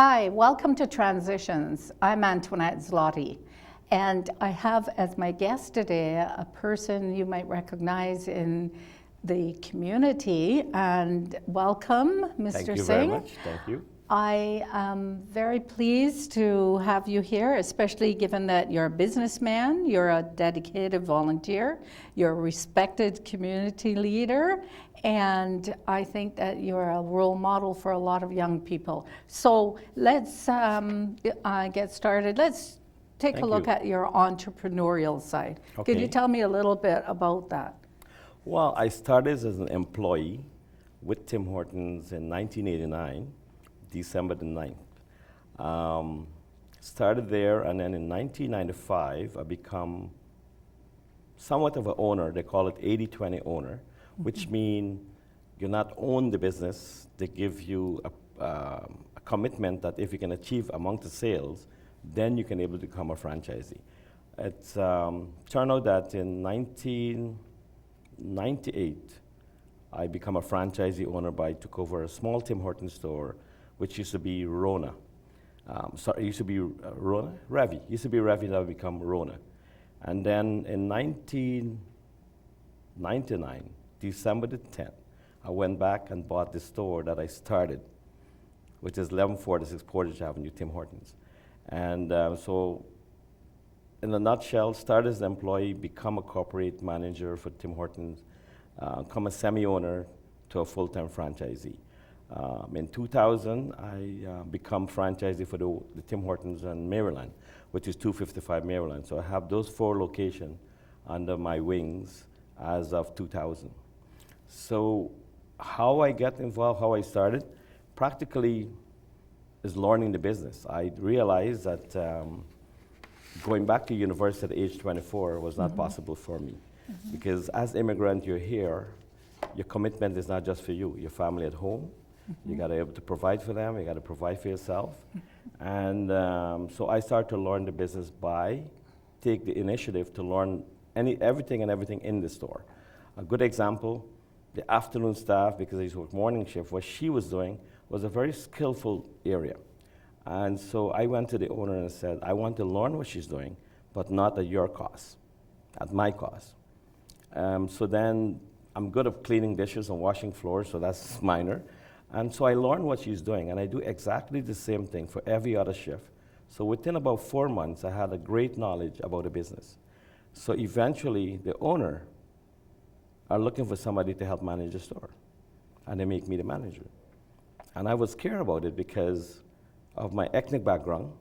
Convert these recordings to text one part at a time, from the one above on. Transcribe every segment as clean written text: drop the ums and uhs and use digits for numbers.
Hi, welcome to Transitions. I'm Antoinette Zloty, and I have as my guest today a person you might recognize in the community. And welcome, Mr. Thank you Singh. very much. Thank you. I am very pleased to have you here, especially given that you're a businessman, you're a dedicated volunteer, you're a respected community leader, and I think that you're a role model for a lot of young people. So let's get started. Let's take a look at your entrepreneurial side. Okay. Could you tell me a little bit about that? Well, I started as an employee with Tim Hortons in 1989. December the 9th. Started there, and then in 1995, I become somewhat of an owner. They call it 80-20 owner, which means you not own the business. They give you a commitment that if you can achieve among the sales, then you can able to become a franchisee. It's turned out that in 1998, I become a franchisee owner by took over a small Tim Hortons store, which used to be Rona. Sorry, it used to be Rona? Ravi. Used to be Ravi, now become Rona. And then in 1999, December the 10th, I went back and bought the store that I started, which is 1146 Portage Avenue, Tim Hortons. And so, in a nutshell, started as an employee, become a corporate manager for Tim Hortons, become a semi-owner to a full-time franchisee. In 2000, I become franchisee for the Tim Hortons in Maryland, which is 255 Maryland. So I have those 4 locations under my wings as of 2000. So how I get involved, how I started, practically is learning the business. I realized that going back to university at age 24 was not possible for me. Because as immigrant, you're here, your commitment is not just for you, your family at home. You got to be able to provide for them. You got to provide for yourself. And so I started to learn the business by take the initiative to learn everything in the store. A good example, the afternoon staff, because I used to work morning shift, what she was doing was a very skillful area. And so I went to the owner and said, I want to learn what she's doing, but not at your cost, at my cost. So then I'm good at cleaning dishes and washing floors, so that's minor. And so I learned what she's doing, and I do exactly the same thing for every other shift. So within about 4 months, I had a great knowledge about the business. So eventually, the owner are looking for somebody to help manage the store, and they make me the manager. And I was scared about it because of my ethnic background.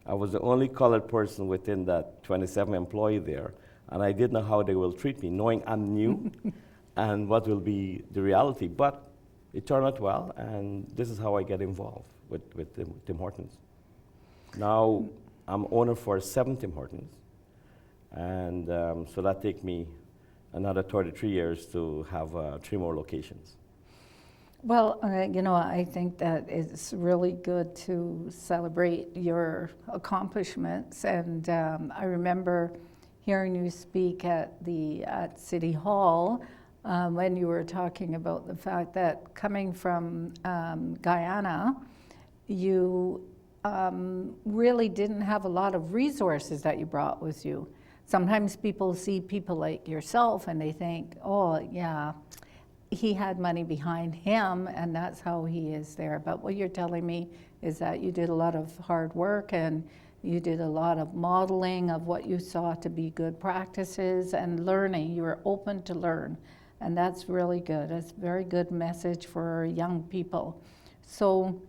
I was the only colored person within that 27 employee there, and I didn't know how they will treat me, knowing I'm new and what will be the reality. But it turned out well, and this is how I get involved with Tim Hortons. Now, I'm owner for 7 Tim Hortons, and so that takes me another 33 years to have 3 more locations. Well, I think that it's really good to celebrate your accomplishments, and I remember hearing you speak at City Hall when you were talking about the fact that coming from Guyana, you really didn't have a lot of resources that you brought with you. Sometimes people see people like yourself and they think, oh yeah, he had money behind him and that's how he is there. But what you're telling me is that you did a lot of hard work and you did a lot of modeling of what you saw to be good practices and learning. You were open to learn. And that's really good. It's a very good message for young people. So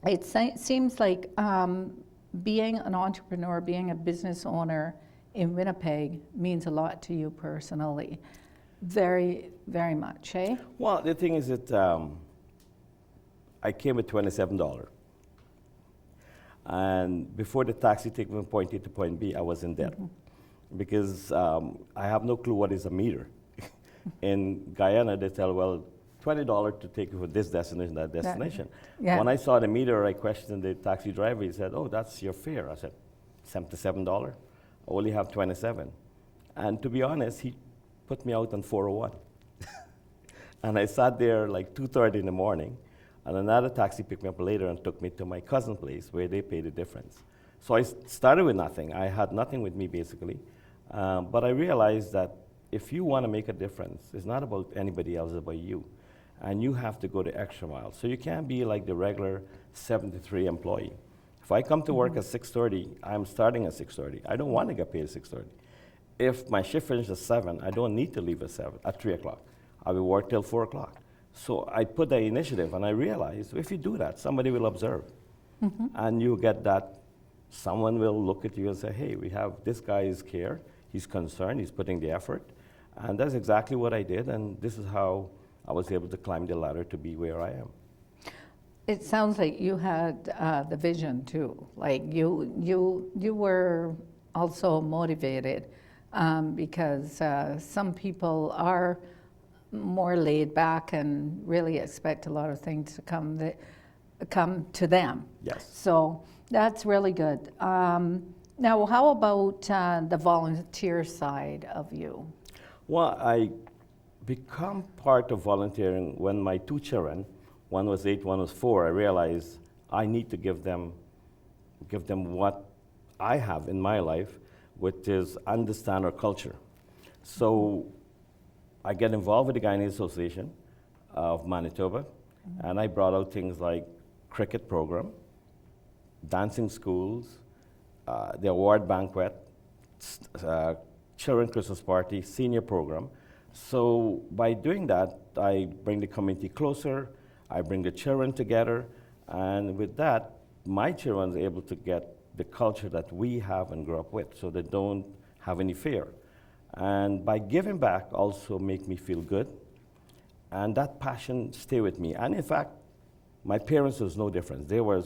it seems like being an entrepreneur, being a business owner in Winnipeg means a lot to you personally. Very, very much, eh? Well, the thing is that I came with $27. And before the taxi took me from point A to point B, I was in debt. Because I have no clue what is a meter. In Guyana, they tell, well, $20 to take you from this destination, that destination. Yeah. When I saw the meter, I questioned the taxi driver. He said, oh, that's your fare. I said, $77? I only have 27. And to be honest, he put me out on 401. And I sat there like 2:30 in the morning, and another taxi picked me up later and took me to my cousin's place where they paid the difference. So I started with nothing. I had nothing with me basically, but I realized that if you want to make a difference, it's not about anybody else, it's about you. And you have to go the extra mile. So you can't be like the regular 7 to 3 employee. If I come to work at 6:30, I'm starting at 6:30. I don't want to get paid at 6:30. If my shift finishes at 7, I don't need to leave at 3 o'clock. I will work till 4 o'clock. So I put the initiative, and I realized if you do that, somebody will observe. And you get that, someone will look at you and say, hey, we have, this guy is care, he's concerned, he's putting the effort. And that's exactly what I did, and this is how I was able to climb the ladder to be where I am. It sounds like you had the vision too. Like you were also motivated because some people are more laid back and really expect a lot of things to come to them. Yes. So that's really good. Now, how about the volunteer side of you? Well, I become part of volunteering when my 2 children, one was 8, one was 4, I realized I need to give them what I have in my life, which is understand our culture. So I get involved with the Guyanese Association of Manitoba, and I brought out things like cricket program, dancing schools, the award banquet, children Christmas party, senior program. So by doing that, I bring the community closer, I bring the children together, and with that, my children are able to get the culture that we have and grew up with, so they don't have any fear. And by giving back also make me feel good, and that passion stay with me. And in fact, my parents was no difference. They were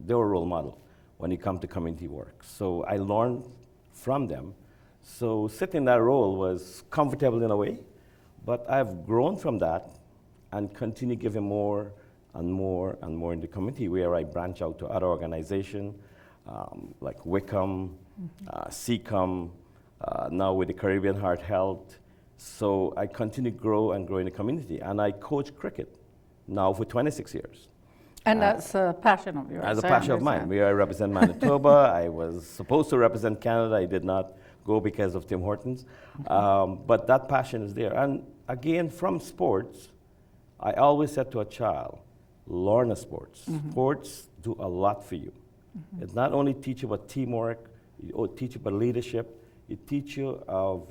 a role model when it come to community work. So I learned from them. So sitting in that role was comfortable in a way, but I've grown from that and continue giving more and more and more in the community, where I branch out to other organizations like Wickham, CCOM, now with the Caribbean Heart Health. So I continue to grow and grow in the community, and I coach cricket now for 26 years. And that's a passion of yours. As a passion of mine. I represent Manitoba. I was supposed to represent Canada. I did not go because of Tim Hortons. But that passion is there. And again, from sports, I always said to a child, learn a sports. Sports do a lot for you. It not only teach you about teamwork, it teach you about leadership, it teach you of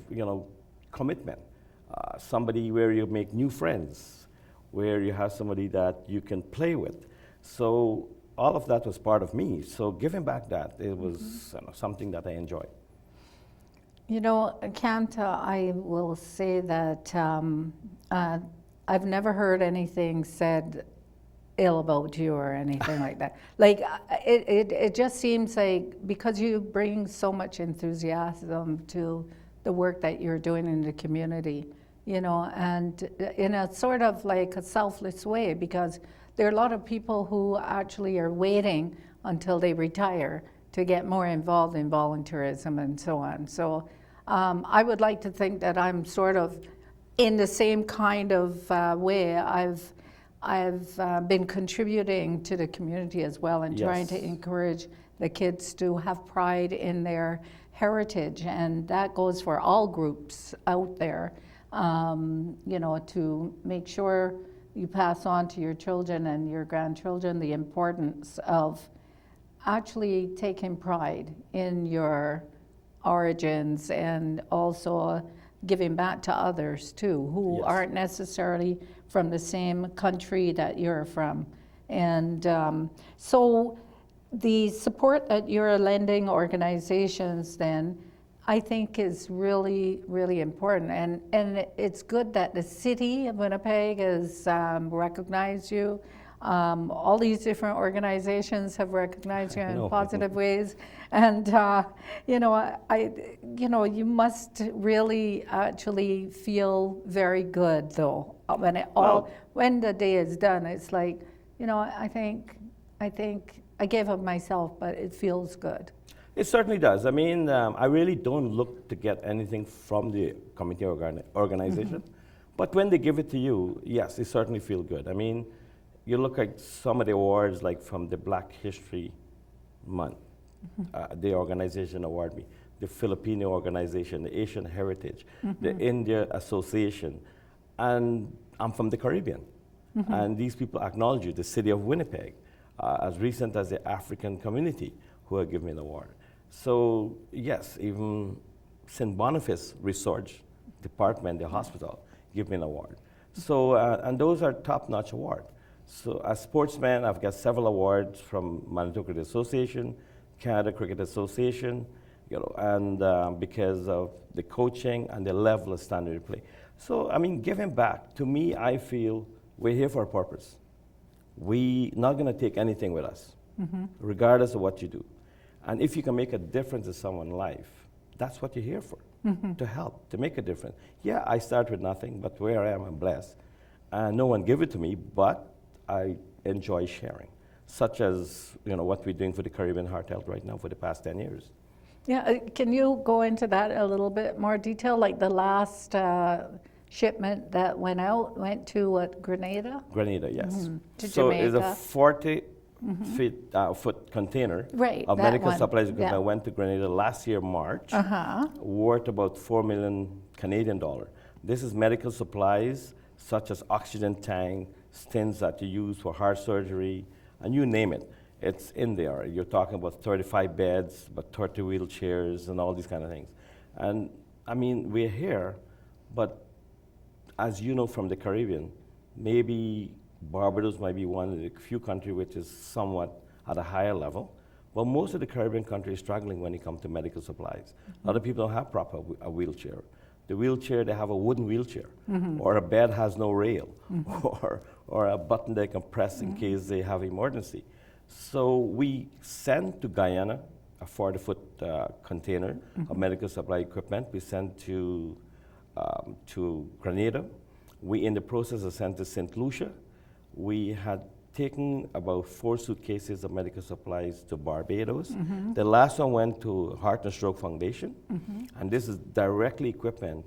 commitment. Somebody where you make new friends, where you have somebody that you can play with. So all of that was part of me. So giving back that, it was something that I enjoyed. Kanta, I will say that I've never heard anything said ill about you or anything like that. Like, it just seems like because you bring so much enthusiasm to the work that you're doing in the community, and in a sort of like a selfless way, because there are a lot of people who actually are waiting until they retire to get more involved in volunteerism and so on. So I would like to think that I'm sort of in the same kind of way. I've been contributing to the community as well, and trying to encourage the kids to have pride in their heritage, and that goes for all groups out there. To make sure you pass on to your children and your grandchildren the importance of actually taking pride in your origins, and also giving back to others too, who aren't necessarily from the same country that you're from. And so the support that you're lending organizations then, I think is really, really important. And it's good that the city of Winnipeg has recognized you. All these different organizations have recognized you in positive ways. And, you must really actually feel very good though. When the day is done, it's like, I think I gave of myself, but it feels good. It certainly does. I mean, I really don't look to get anything from the community organization, but when they give it to you, yes, it certainly feels good. I mean, you look at some of the awards, like from the Black History Month, the organization award me, the Filipino organization, the Asian Heritage, the India Association, and I'm from the Caribbean. And these people acknowledge you, the city of Winnipeg, as recent as the African community who have given me an award. So yes, even St. Boniface Research Department, the hospital, give me an award. So, and those are top-notch awards. So as sportsman, I've got several awards from Manitoba Cricket Association, Canada Cricket Association, you know, and because of the coaching and the level of standard of play. So, I mean, giving back, to me, I feel we're here for a purpose. We're not going to take anything with us, regardless of what you do. And if you can make a difference in someone's life, that's what you're here for, to help, to make a difference. Yeah, I start with nothing, but where I am, I'm blessed. And no one gave it to me, but I enjoy sharing, such as, you know, what we're doing for the Caribbean Heart Health right now for the past 10 years. Yeah, can you go into that a little bit more detail? Like the last shipment that went to what, Grenada? Grenada, yes. To so Jamaica. it's a 40 foot container Right, of that medical one, supplies equipment. yeah. Went to Grenada last year, March, worth about 4 million Canadian dollar. This is medical supplies such as oxygen tank, stents that you use for heart surgery, and you name it. It's in there. You're talking about 35 beds, about 30 wheelchairs, and all these kind of things. And I mean, we're here, but as you know from the Caribbean, maybe Barbados might be one of the few countries which is somewhat at a higher level. Well, most of the Caribbean countries are struggling when it comes to medical supplies. A lot of people don't have proper a wheelchair. The wheelchair, they have a wooden wheelchair, or a bed has no rail, or a button they can press in case they have emergency. So we sent to Guyana a 40-foot container of medical supply equipment. We sent to Grenada. We, in the process, of sent to St. Lucia. We had taken about 4 suitcases of medical supplies to Barbados. The last one went to Heart and Stroke Foundation, and this is directly equipment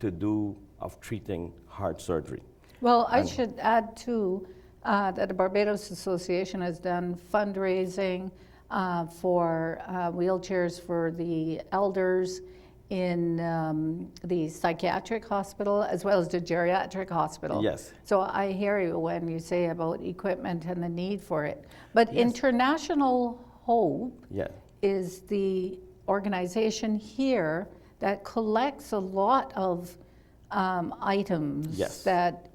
to do of treating heart surgery. Well, I should add too that the Barbados Association has done fundraising for wheelchairs for the elders in the psychiatric hospital as well as the geriatric hospital. Yes. So I hear you when you say about equipment and the need for it. But Yes. International Hope Yeah. is the organization here that collects a lot of items Yes. that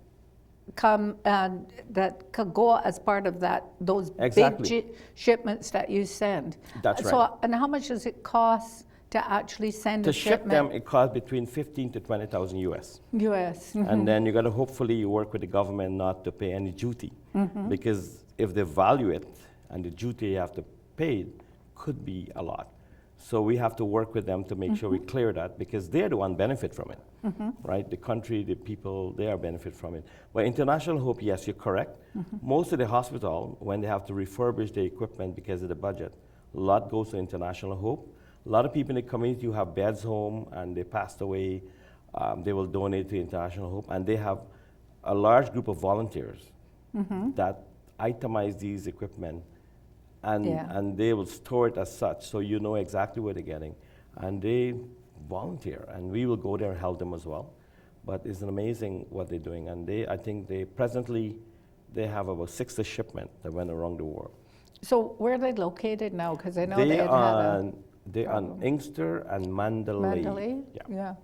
come and that could go as part of those Exactly. big shipments that you send. That's so, right. and how much does it cost to actually send To a ship shipment? them, it costs between 15 to 20,000 US. US. And then you got to hopefully you work with the government not to pay any duty, because if they value it and the duty you have to pay could be a lot. So we have to work with them to make sure we clear that, because they're the one benefit from it, right? The country, the people, they are benefit from it. But International Hope, yes, you're correct. Most of the hospital, when they have to refurbish the equipment because of the budget, a lot goes to International Hope. A lot of people in the community who have beds home and they passed away, they will donate to International Hope. And they have a large group of volunteers that itemize these equipment, and they will store it as such, so you know exactly what they're getting. And they volunteer, and we will go there and help them as well. But it's amazing what they're doing. And I think they presently, they have about 60 shipments that went around the world. So where are they located now? Because I know they had They're on Inkster and Mandalay. Mandalay? Yeah.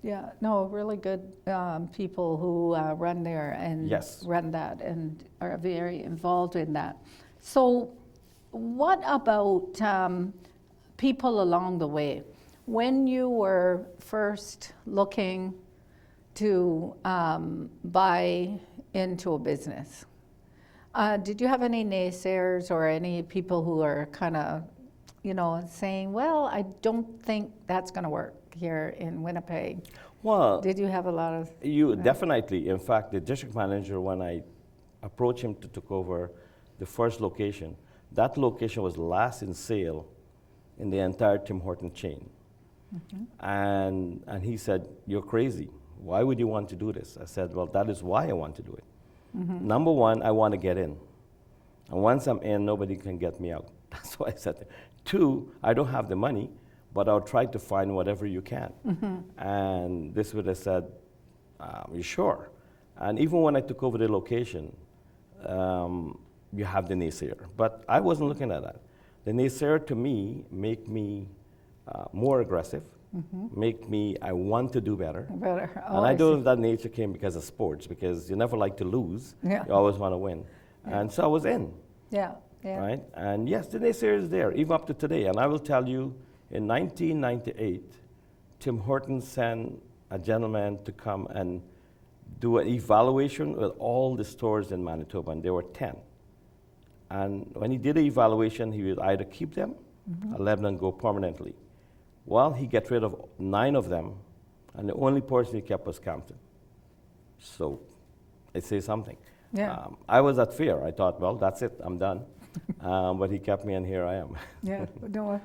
Yeah, no, really good people who run there and Yes. run that and are very involved in that. So what about people along the way? When you were first looking to buy into a business, did you have any naysayers or any people who are kind of, saying, well, I don't think that's going to work here in Winnipeg? Well, Did you have a lot of... definitely. In fact, the district manager, when I approached him to take over the first location, that location was last in sale in the entire Tim Horton chain. And he said, you're crazy. Why would you want to do this? I said, well, that is why I want to do it. Number one, I want to get in. And once I'm in, nobody can get me out. That's why I said that. Two, I don't have the money, but I'll try to find whatever you can. And this would have said, you sure? And even when I took over the location, you have the naysayer. But I wasn't looking at that. The naysayer to me make me more aggressive, make me, I want to do better. Oh, And I see. don't know if that nature came because of sports, because you never like to lose. Yeah. You always want to win. Yeah. And so I was in, Yeah, yeah. right? And yes, the naysayer is there, even up to today. And I will tell you, in 1998, Tim Hortons sent a gentleman to come and do an evaluation with all the stores in Manitoba, and there were 10. And when he did the evaluation, he would either keep them or let them go permanently. Well, he got rid of 9 of them, and the only person he kept was Campton. So it says something. Yeah. I was at fear. I thought, well, that's it, I'm done. But he kept me, and here I am. Yeah, no,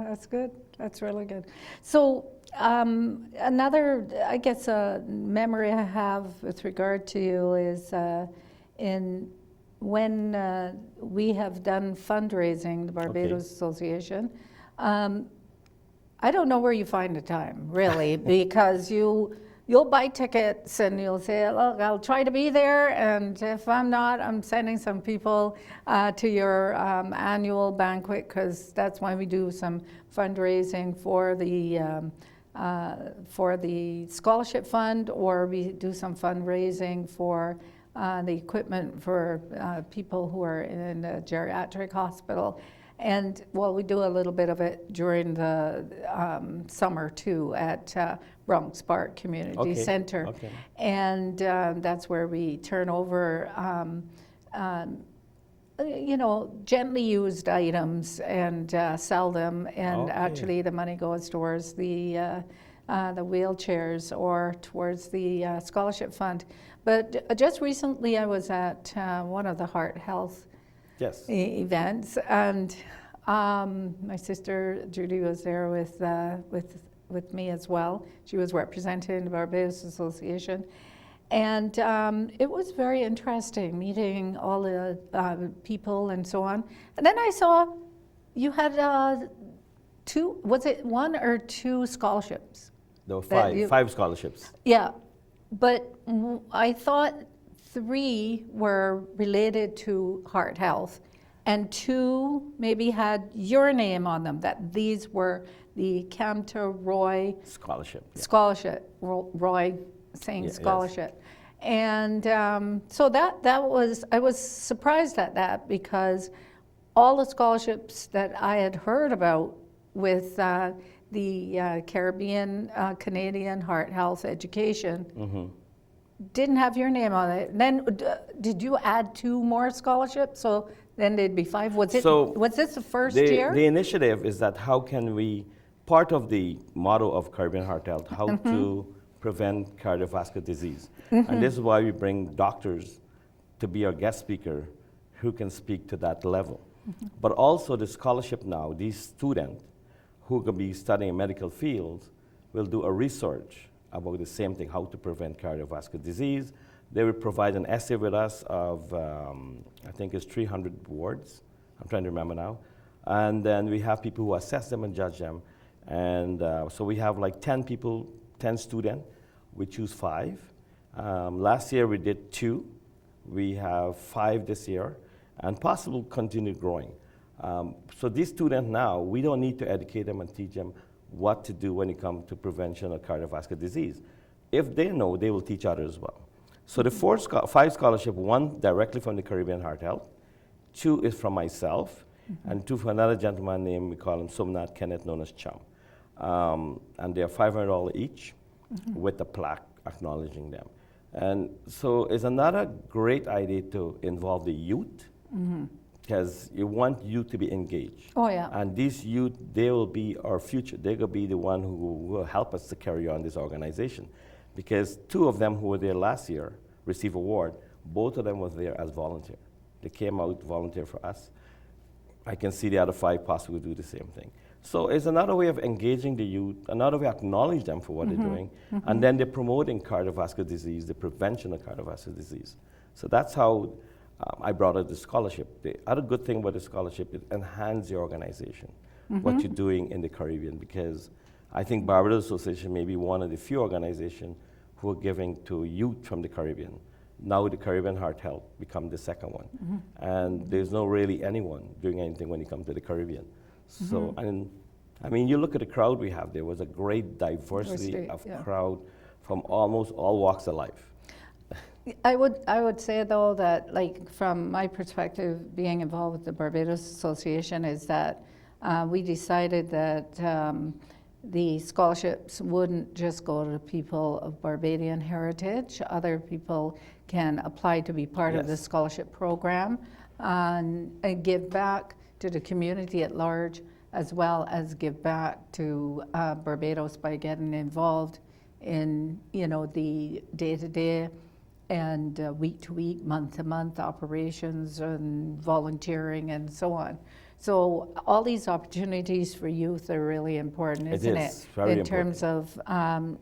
that's good. That's really good. So another, I guess, memory I have with regard to you is when we have done fundraising, the Barbados Association. I don't know where you find the time, really, because you'll buy tickets and you'll say, look, I'll try to be there, and if I'm not, I'm sending some people to your annual banquet, because that's why we do some fundraising for the scholarship fund, or we do some fundraising for the equipment for people who are in a geriatric hospital. And, well, we do a little bit of it during the summer, too, at Bronx Park Community Center. Okay. And that's where we turn over, gently used items and sell them. And actually the money goes towards the wheelchairs or towards the scholarship fund. But just recently I was at one of the heart health events, and my sister Judy was there with me as well. She was representing the Barbados Association, and it was very interesting meeting all the people and so on. And then I saw you had 2, was it 1 or 2 scholarships? There were 5 scholarships. Yeah, but I thought 3 were related to heart health, and 2 maybe had your name on them, that these were the Camta Roy Scholarship. Yeah. Scholarship, Roy Singh Scholarship. Yes. And so that was, I was surprised at that, because all the scholarships that I had heard about with the Caribbean Canadian Heart Health Education didn't have your name on it. Then did you add 2 more scholarships? So then there'd be 5. Was this the first year? The initiative is that how can we, part of the motto of Caribbean Heart Health, how to prevent cardiovascular disease. And this is why we bring doctors to be our guest speaker who can speak to that level. But also the scholarship now, these students who can be studying medical fields will do a research about the same thing, how to prevent cardiovascular disease. They will provide an essay with us of, I think it's 300 words. I'm trying to remember now. And then we have people who assess them and judge them. And so we have like 10 people, 10 students. We choose 5. Last year we did 2. We have 5 this year, and possibly continue growing. So these students now, we don't need to educate them and teach them what to do when it comes to prevention of cardiovascular disease. If they know, they will teach others as well. So the 5 scholarships, 1 directly from the Caribbean Heart Health, 2 is from myself, and 2 from another gentleman named, we call him Somnath Kenneth, known as Chum. And they're $500 each with a plaque acknowledging them. And so it's another great idea to involve the youth, because you want youth to be engaged. Oh, yeah. And these youth, they will be our future. They're going to be the one who will help us to carry on this organization. Because 2 of them who were there last year received award. Both of them was there as volunteer. They came out volunteer for us. I can see the other 5 possibly do the same thing. So it's another way of engaging the youth, another way to acknowledge them for what they're doing, and then they're promoting cardiovascular disease, the prevention of cardiovascular disease. So that's how I brought out the scholarship. The other good thing about the scholarship is enhance your organization, what you're doing in the Caribbean, because I think Barbados Association may be one of the few organizations who are giving to youth from the Caribbean. Now the Caribbean Heart Health become the second one. And there's no really anyone doing anything when you come to the Caribbean. So, and I mean, you look at the crowd we have, there was a great diversity of crowd from almost all walks of life. I would say though that, like, from my perspective, being involved with the Barbados Association, is that we decided that the scholarships wouldn't just go to people of Barbadian heritage. Other people can apply to be part of the scholarship program and give back to the community at large, as well as give back to Barbados by getting involved in, you know, the day-to-day and week-to-week, month-to-month operations and volunteering and so on. So all these opportunities for youth are really important, isn't it? Very in terms of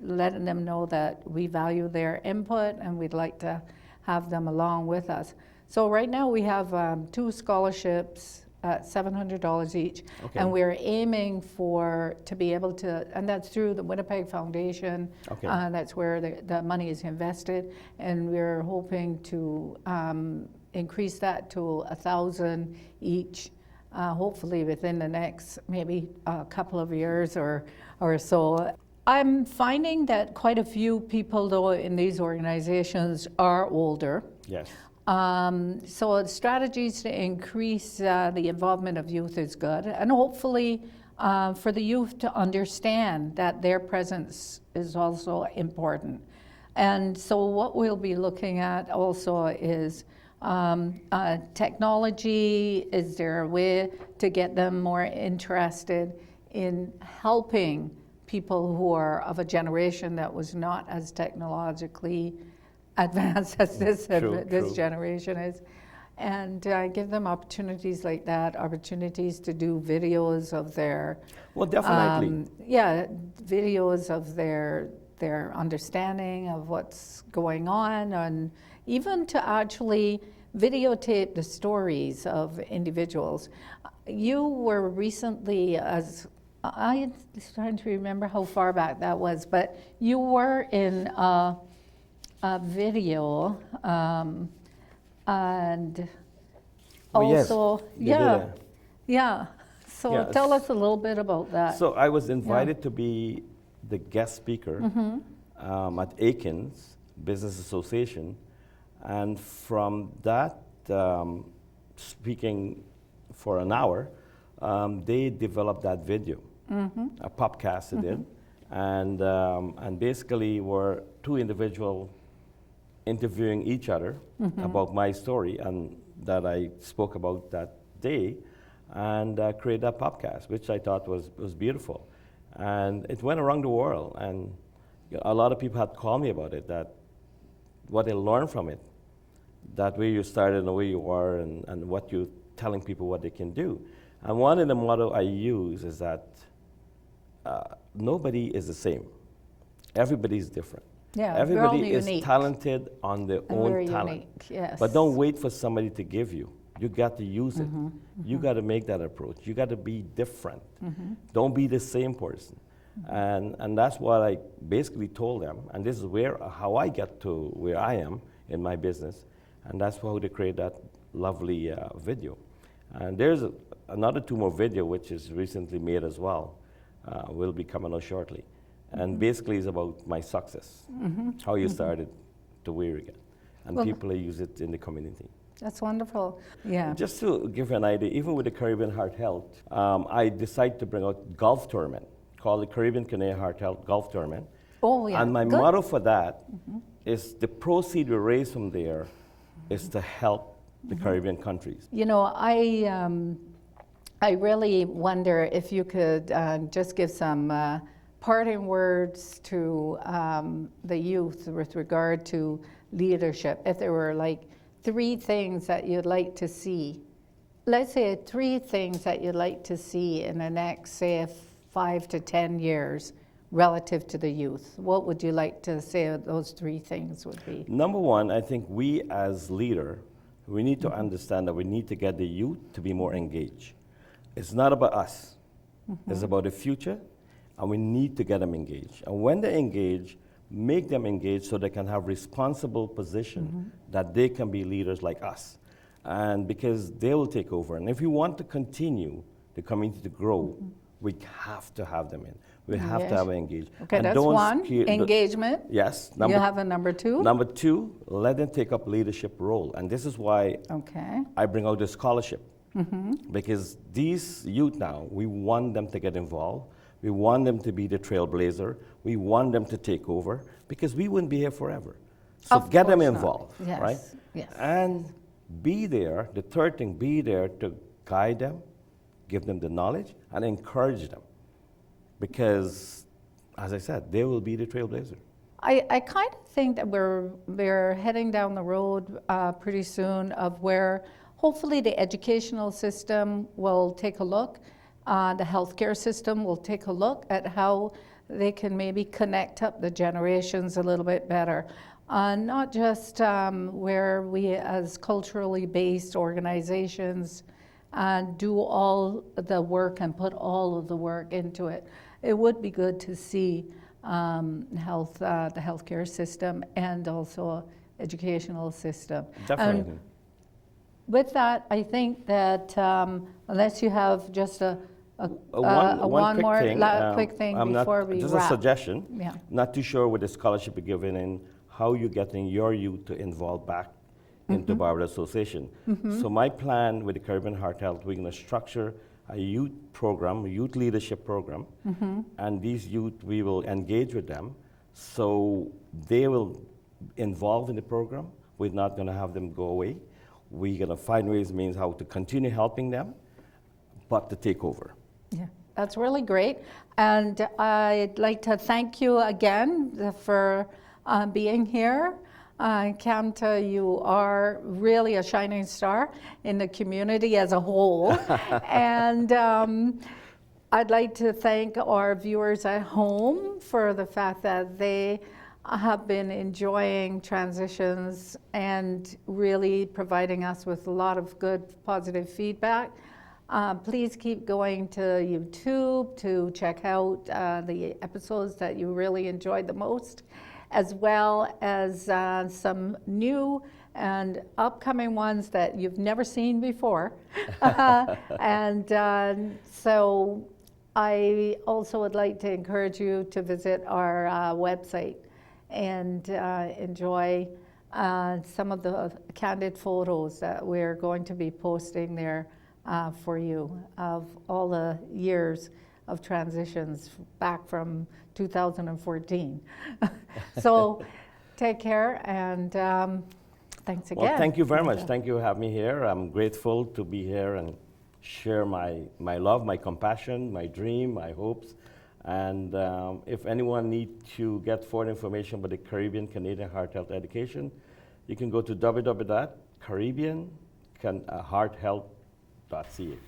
letting them know that we value their input and we'd like to have them along with us. So right now we have 2 scholarships at $700 each, and we're aiming to be able to, and that's through the Winnipeg Foundation. That's where the money is invested, and we're hoping to increase that to 1,000 each. Hopefully within the next maybe a couple of years or so. I'm finding that quite a few people though in these organizations are older. Yes. So strategies to increase the involvement of youth is good, and hopefully for the youth to understand that their presence is also important. And so what we'll be looking at also is technology. Is there a way to get them more interested in helping people who are of a generation that was not as technologically advanced as this generation is, and give them opportunities like that, opportunities to do videos of their videos of their understanding of what's going on, and even to actually videotape the stories of individuals. You were recently, as I'm trying to remember how far back that was, but you were in a video, and also, So tell us a little bit about that. So I was invited to be the guest speaker at Aikens Business Association. And from that, speaking for an hour, they developed that video, a podcast they did, and basically were 2 individuals interviewing each other about my story and that I spoke about that day, and created that podcast, which I thought was beautiful, and it went around the world, and a lot of people had called me about it, that what they learned from it, that way you started and the way you are, and what you're telling people what they can do. And one of the motto I use is that nobody is the same. Everybody is different. Yeah, everybody is unique. Talented on their own talent. Unique, yes. But don't wait for somebody to give you. You got to use it. You got to make that approach. You got to be different. Don't be the same person. And that's what I basically told them. And this is how I get to where I am in my business. And that's how they create that lovely video. And there's another 2 more video which is recently made as well. Will be coming out shortly. And basically it's about my success, how you started to where you get. And people use it in the community. That's wonderful. Yeah. Just to give you an idea, even with the Caribbean Heart Health, I decided to bring out golf tournament called the Caribbean Canadian Heart Health Golf Tournament. Oh, yeah. And my motto for that is the proceed we raise from there is to help the Caribbean countries. You know, I really wonder if you could just give some parting words to the youth with regard to leadership. If there were like 3 things that you'd like to see, let's say 3 things that you'd like to see in the next, say, 5 to 10 years, relative to the youth? What would you like to say those three things would be? Number one, I think we as leader, we need to understand that we need to get the youth to be more engaged. It's not about us. It's about the future, and we need to get them engaged. And when they engage, make them engaged so they can have responsible position that they can be leaders like us. And because they will take over. And if we want to continue the community to grow, we have to have them in. We have to have them engaged. Okay, and that's one, engagement. Yes. You have a number two? Number two, let them take up leadership role. And this is why I bring out the scholarship. Because these youth now, we want them to get involved. We want them to be the trailblazer. We want them to take over because we wouldn't be here forever. So get them involved, right? Yes. And be there, the third thing, be there to guide them, give them the knowledge, and encourage them. Because, as I said, they will be the trailblazer. I kind of think that we're heading down the road pretty soon of where hopefully the educational system will take a look, the healthcare system will take a look at how they can maybe connect up the generations a little bit better. Not just where we as culturally based organizations do all the work and put all of the work into it. It would be good to see the healthcare system and also educational system. Definitely. And with that, I think that unless you have just one more quick thing before we wrap. Just a suggestion. Yeah. Not too sure with the scholarship you're given in how you're getting your youth to involve back into Barbados Association. So my plan with the Caribbean Heart Health, we're going to structure a youth program, a youth leadership program, and these youth, we will engage with them so they will involve in the program. We're not going to have them go away. We're going to find ways, means how to continue helping them, but to take over. Yeah, that's really great. And I'd like to thank you again for being here. Kamta, you are really a shining star in the community as a whole. And I'd like to thank our viewers at home for the fact that they have been enjoying transitions and really providing us with a lot of good positive feedback. Please keep going to YouTube to check out the episodes that you really enjoyed the most, as well as some new and upcoming ones that you've never seen before. So I also would like to encourage you to visit our website and enjoy some of the candid photos that we're going to be posting there for you of all the years of transitions back from 2014. So take care and thanks again. Well, thank you very much. Thank you for having me here. I'm grateful to be here and share my love, my compassion, my dream, my hopes. And if anyone needs to get further information about the Caribbean Canadian Heart Health Education, you can go to www.caribbeanhearthealth.ca.